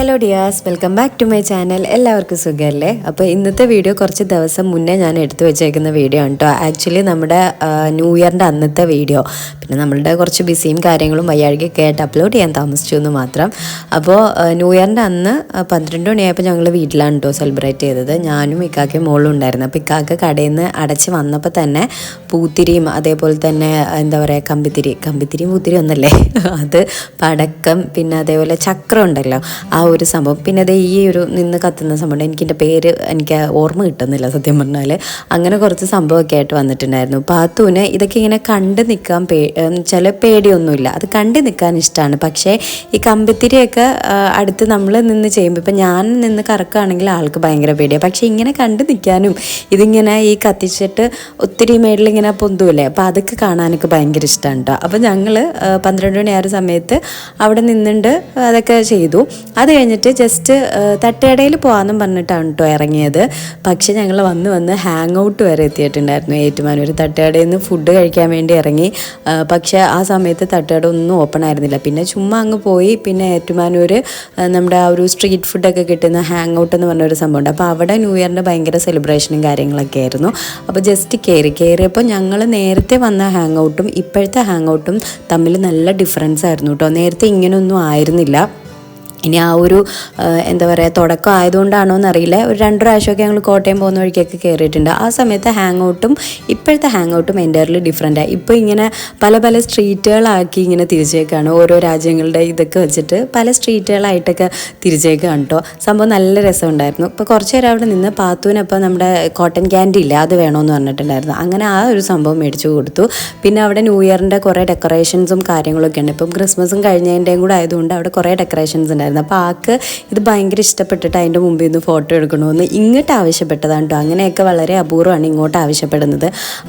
Hello dears, welcome back to my channel. എല്ലാവർക്കും സുഖമല്ലേ? അപ്പോൾ ഇന്നത്തെ വീഡിയോ കുറച്ച് ദിവസം മുന്നേ ഞാൻ എടുത്തു വെച്ചേക്കുന്ന വീഡിയോ ആണ് കേട്ടോ. ആക്ച്വലി നമ്മുടെ ന്യൂ ഇയറിൻ്റെ അന്നത്തെ വീഡിയോ. പിന്നെ നമ്മളുടെ കുറച്ച് ബിസിയും കാര്യങ്ങളും വയ്യാഴികയൊക്കെ ആയിട്ട് അപ്ലോഡ് ചെയ്യാൻ താമസിച്ചു എന്ന് മാത്രം. അപ്പോൾ ന്യൂ ഇയറിൻ്റെ അന്ന് 12 മണിയായപ്പോൾ ഞങ്ങൾ വീട്ടിലാണ് കേട്ടോ സെലിബ്രേറ്റ് ചെയ്തത്. ഞാനും ഇക്കാക്കയും മോളും ഉണ്ടായിരുന്നു. അപ്പോൾ ഇക്കാക്ക കടയിൽ നിന്ന് അടച്ച് വന്നപ്പോൾ തന്നെ പൂത്തിരിയും അതേപോലെ തന്നെ എന്താ പറയുക കമ്പിത്തിരിയും പൂത്തിരി ഒന്നല്ലേ അത്, പടക്കം, പിന്നെ അതേപോലെ ചക്രം ഉണ്ടല്ലോ ആ ഒരു സംഭവം, പിന്നെ അത് ഈ ഒരു നിന്ന് കത്തുന്ന സംഭവം, എനിക്കെൻ്റെ പേര് ഓർമ്മ കിട്ടുന്നില്ല സത്യം പറഞ്ഞാൽ. അങ്ങനെ കുറച്ച് സംഭവമൊക്കെ ആയിട്ട് വന്നിട്ടുണ്ടായിരുന്നു. പാത്തൂന് ഇതൊക്കെ ഇങ്ങനെ കണ്ട് നിൽക്കാൻ ചില പേടിയൊന്നുമില്ല, അത് കണ്ട് നിൽക്കാൻ ഇഷ്ടമാണ്. പക്ഷേ ഈ കമ്പിത്തിരിയൊക്കെ അടുത്ത് നമ്മൾ നിന്ന് ചെയ്യുമ്പോൾ, ഇപ്പം ഞാൻ നിന്ന് കറക്കുകയാണെങ്കിൽ ആൾക്ക് ഭയങ്കര പേടിയാണ്. പക്ഷേ ഇങ്ങനെ കണ്ട് നിൽക്കാനും ഇതിങ്ങനെ ഈ കത്തിച്ചിട്ട് ഒത്തിരി മേളിലിങ്ങനെ പൊന്തുമില്ലേ, അപ്പോൾ അതൊക്കെ കാണാനൊക്കെ ഭയങ്കര ഇഷ്ടമാണ് കേട്ടോ. അപ്പോൾ ഞങ്ങൾ 12 മണി ആ ഒരു സമയത്ത് അവിടെ നിന്നുകൊണ്ട് അതൊക്കെ ചെയ്തു. അത് കഴിഞ്ഞിട്ട് ജസ്റ്റ് തട്ടുകടയിൽ പോകാമെന്നും പറഞ്ഞിട്ടാണ് കേട്ടോ ഇറങ്ങിയത്. പക്ഷെ ഞങ്ങൾ വന്ന് ഹാങ് ഔട്ട് വരെ എത്തിയിട്ടുണ്ടായിരുന്നു. ഏറ്റുമാനൂർ തട്ടുകടയിൽ നിന്ന് ഫുഡ് കഴിക്കാൻ വേണ്ടി ഇറങ്ങി. പക്ഷേ ആ സമയത്ത് തട്ടുകട ഒന്നും ഓപ്പൺ ആയിരുന്നില്ല. പിന്നെ ചുമ്മാ അങ്ങ് പോയി. പിന്നെ ഏറ്റുമാനൂർ നമ്മുടെ ആ ഒരു സ്ട്രീറ്റ് ഫുഡൊക്കെ കിട്ടുന്ന ഹാങ് ഔട്ട് എന്ന് പറഞ്ഞൊരു സംഭവമുണ്ട്. അപ്പോൾ അവിടെ ന്യൂ ഇയറിൻ്റെ ഭയങ്കര സെലിബ്രേഷനും കാര്യങ്ങളൊക്കെ ആയിരുന്നു. അപ്പോൾ ജസ്റ്റ് കയറിയപ്പോൾ ഞങ്ങൾ നേരത്തെ വന്ന ഹാങ് ഔട്ടും ഇപ്പോഴത്തെ ഹാങ് ഔട്ടും തമ്മിൽ നല്ല ഡിഫറൻസ് ആയിരുന്നു കേട്ടോ. നേരത്തെ ഇങ്ങനെയൊന്നും ആയിരുന്നില്ല. ഇനി ആ ഒരു എന്താ പറയുക, തുടക്കം ആയതുകൊണ്ടാണോ എന്നറിയില്ല, ഒരു 2 പ്രാവശ്യമൊക്കെ ഞങ്ങൾ കോട്ടയം പോകുന്ന വഴിക്കൊക്കെ കയറിയിട്ടുണ്ട്. ആ സമയത്ത് ഹാങ് ഔട്ടും ഇപ്പോഴത്തെ ഹാങ് ഔട്ടും എൻ്റയർലി ഡിഫറെൻറ്റാണ്. ഇപ്പോൾ ഇങ്ങനെ പല സ്ട്രീറ്റുകളാക്കി ഇങ്ങനെ തിരിച്ചേക്കാണ്. ഓരോ രാജ്യങ്ങളുടെ ഇതൊക്കെ വെച്ചിട്ട് പല സ്ട്രീറ്റുകളായിട്ടൊക്കെ തിരിച്ചേക്കാണ് കേട്ടോ. സംഭവം നല്ല രസമുണ്ടായിരുന്നു. ഇപ്പോൾ കുറച്ച് നേരം അവിടെ നിന്ന് പാത്തൂനപ്പോൾ നമ്മുടെ കോട്ടൺ ക്യാൻഡി ഇല്ല, അത് വേണമെന്ന് പറഞ്ഞിട്ടുണ്ടായിരുന്നു. അങ്ങനെ ആ ഒരു സംഭവം മേടിച്ചു കൊടുത്തു. പിന്നെ അവിടെ ന്യൂ ഇയറിൻ്റെ കുറേ ഡെക്കറേഷൻസും കാര്യങ്ങളൊക്കെ ഉണ്ട്. ഇപ്പം ക്രിസ്മസും കഴിഞ്ഞതിൻ്റെയും കൂടെ ആയതുകൊണ്ട് അവിടെ കുറേ ഡെക്കറേഷൻസ് ഉണ്ടായിരുന്നു. അപ്പോൾ ആൾക്ക് ഇത് ഭയങ്കര ഇഷ്ടപ്പെട്ടിട്ട് അതിൻ്റെ മുമ്പിൽ നിന്ന് ഫോട്ടോ എടുക്കണമെന്ന് ഇങ്ങോട്ട് ആവശ്യപ്പെട്ടതാണ് കേട്ടോ. അങ്ങനെയൊക്കെ വളരെ അപൂർവമാണ് ഇങ്ങോട്ട് ആവശ്യപ്പെടുന്നത്.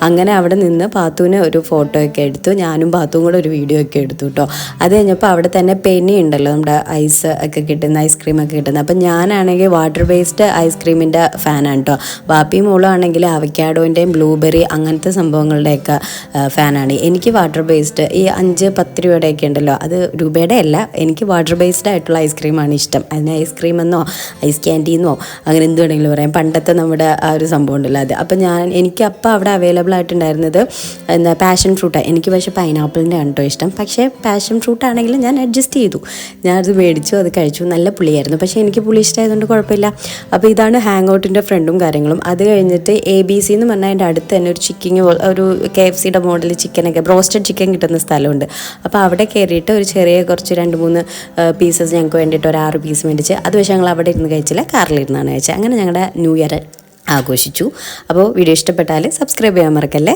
അങ്ങനെ അവിടെ നിന്ന് പാത്തൂന് ഒരു ഫോട്ടോ ഒക്കെ എടുത്തു. ഞാനും പാത്തും കൂടെ ഒരു വീഡിയോ ഒക്കെ എടുത്തു കേട്ടോ. അത് കഴിഞ്ഞപ്പോൾ അവിടെ തന്നെ പെനി ഉണ്ടല്ലോ, നമ്മുടെ ഐസ് ഒക്കെ കിട്ടുന്ന, ഐസ്ക്രീം ഒക്കെ കിട്ടുന്നത്. അപ്പം ഞാനാണെങ്കിൽ വാട്ടർ ബേസ്ഡ് ഐസ്ക്രീമിൻ്റെ ഫാനാണ് കേട്ടോ. വാപ്പി മോളും ആണെങ്കിൽ അവക്കാഡോൻ്റെയും ബ്ലൂബെറി അങ്ങനത്തെ സംഭവങ്ങളുടെയൊക്കെ ഫാനാണ്. എനിക്ക് വാട്ടർ ബേസ്ഡ് ഈ 5-10 രൂപയുടെയൊക്കെ ഉണ്ടല്ലോ, അത് രൂപയുടെ അല്ല, എനിക്ക് വാട്ടർ ബേസ്ഡ് ആയിട്ടുള്ള ഐസ്ക്രീമാണ് ഇഷ്ടം. അതിന് ഐസ്ക്രീം എന്നോ ഐസ് ക്യാൻഡീന്നോ അങ്ങനെ എന്ത് വേണമെങ്കിലും പറയാം, പണ്ടത്തെ നമ്മുടെ ആ ഒരു സംഭവം ഉണ്ടല്ലോ അത്. അപ്പം എനിക്ക് അപ്പം അവിടെ അവൈലബിൾ ആയിട്ടുണ്ടായിരുന്നത് എന്താ പാഷൻ ഫ്രൂട്ടാണ്. എനിക്ക് പക്ഷേ പൈനാപ്പിളിൻ്റെ ആണ് കേട്ടോ ഇഷ്ടം. പക്ഷേ പാഷൻ ഫ്രൂട്ട് ആണെങ്കിലും ഞാൻ അഡ്ജസ്റ്റ് ചെയ്തു. ഞാനത് മേടിച്ചു, അത് കഴിച്ചു. നല്ല പുളിയായിരുന്നു, പക്ഷേ എനിക്ക് പുളി ഇഷ്ടമായതുകൊണ്ട് കുഴപ്പമില്ല. അപ്പോൾ ഇതാണ് ഹാങ് ഔട്ടിൻ്റെ ഫ്രണ്ടും കാര്യങ്ങളും. അത് കഴിഞ്ഞിട്ട് ABC എന്ന് പറഞ്ഞാൽ അതിൻ്റെ അടുത്ത് തന്നെ ഒരു ഒരു KFCയുടെ മോഡൽ ചിക്കനൊക്കെ, ബ്രോസ്റ്റഡ് ചിക്കൻ കിട്ടുന്ന സ്ഥലമുണ്ട്. അപ്പോൾ അവിടെ കയറിയിട്ട് ഒരു ചെറിയ കുറച്ച് 2-3 പീസസ് ഞങ്ങൾക്ക് വേണ്ടിയിട്ട് ഒരു 6 പീസ് മേടിച്ച്, അത് പക്ഷേ ഞങ്ങൾ അവിടെ ഇരുന്ന് കഴിച്ചില്ല, കാറിലിരുന്നാണ് കഴിച്ചത്. അങ്ങനെ ഞങ്ങളുടെ ന്യൂ ഇയർ ആഘോഷിച്ചു. അപ്പോൾ വീഡിയോ ഇഷ്ടപ്പെട്ടാൽ സബ്സ്ക്രൈബ് ചെയ്യാൻ മറക്കല്ലേ.